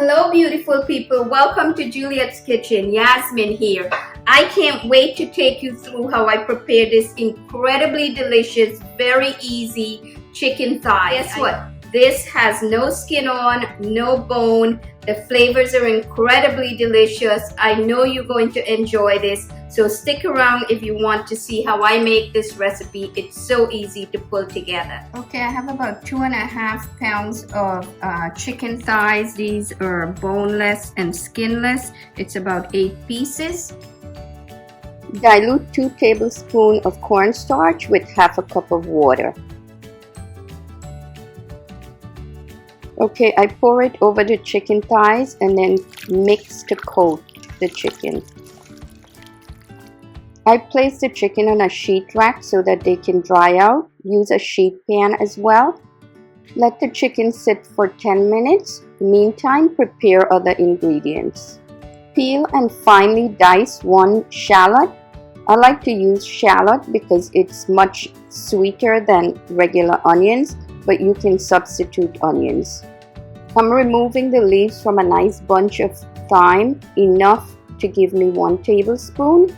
Hello beautiful people, welcome to Juliet's Kitchen. Yasmin here. I can't wait to take you through how I prepare this incredibly delicious, very easy chicken thigh. Guess what? This has no skin on, no bone. The flavors are incredibly delicious. I know you're going to enjoy this. So stick around if you want to see how I make this recipe. It's so easy to pull together. Okay, I have about 2.5 pounds of chicken thighs. These are boneless and skinless. It's about 8 pieces. Dilute 2 tablespoons of cornstarch with half a cup of water. Okay, I pour it over the chicken thighs and then mix to coat the chicken. I place the chicken on a sheet rack so that they can dry out. Use a sheet pan as well. Let the chicken sit for 10 minutes. Meantime, prepare other ingredients. Peel and finely dice 1 shallot. I like to use shallot because it's much sweeter than regular onions, but you can substitute onions. I'm removing the leaves from a nice bunch of thyme, enough to give me 1 tablespoon.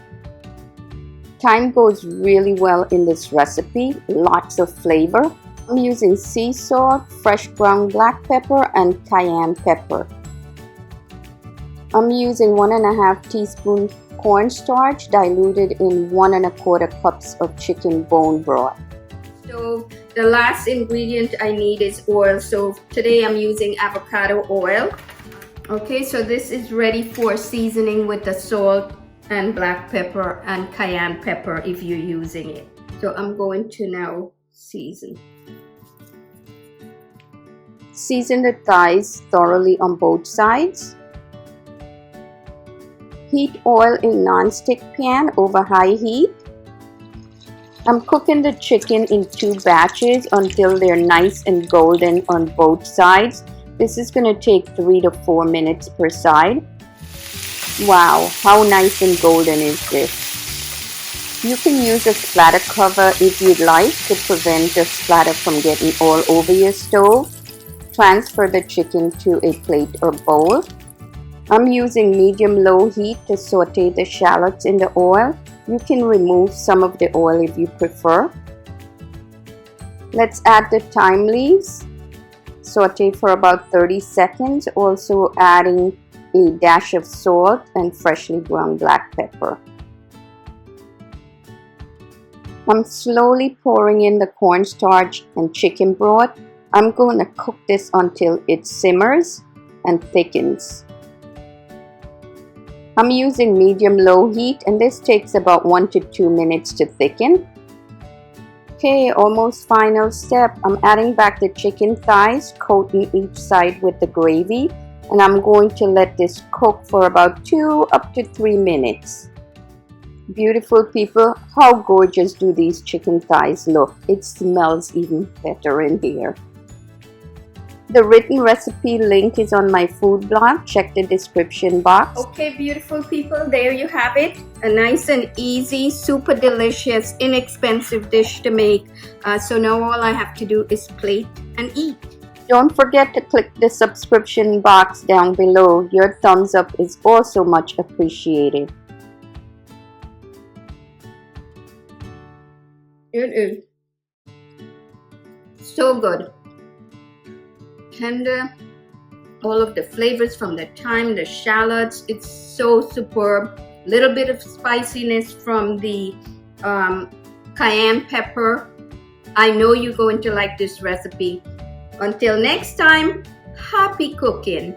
Thyme goes really well in this recipe, lots of flavor. I'm using sea salt, fresh ground black pepper, and cayenne pepper. I'm using 1.5 teaspoons cornstarch diluted in 1 1/4 cups of chicken bone broth. So the last ingredient I need is oil. So today I'm using avocado oil. Okay, so this is ready for seasoning with the salt and black pepper and cayenne pepper if you're using it. So I'm going to now season. Season the thighs thoroughly on both sides. Heat oil in non-stick pan over high heat. I'm cooking the chicken in 2 batches until they're nice and golden on both sides. This is going to take 3 to 4 minutes per side. Wow, how nice and golden is this? You can use a splatter cover if you'd like to prevent the splatter from getting all over your stove. Transfer the chicken to a plate or bowl. I'm using medium-low heat to saute the shallots in the oil. You can remove some of the oil if you prefer. Let's add the thyme leaves. Saute for about 30 seconds, also adding a dash of salt and freshly ground black pepper. I'm slowly pouring in the cornstarch and chicken broth. I'm going to cook this until it simmers and thickens. I'm using medium-low heat and this takes about 1 to 2 minutes to thicken. Okay, almost final step. I'm adding back the chicken thighs, coating each side with the gravy, and I'm going to let this cook for about 2 up to 3 minutes. Beautiful people, how gorgeous do these chicken thighs look? It smells even better in here. The written recipe link is on my food blog. Check the description box. Okay, beautiful people, there you have it. A nice and easy, super delicious, inexpensive dish to make. So now all I have to do is plate and eat. Don't forget to click the subscription box down below. Your thumbs up is also much appreciated. It is so good. Tender, all of the flavors from the thyme, the shallots, it's so superb. Little bit of spiciness from the cayenne pepper. I know you're going to like this recipe. Until next time, happy cooking.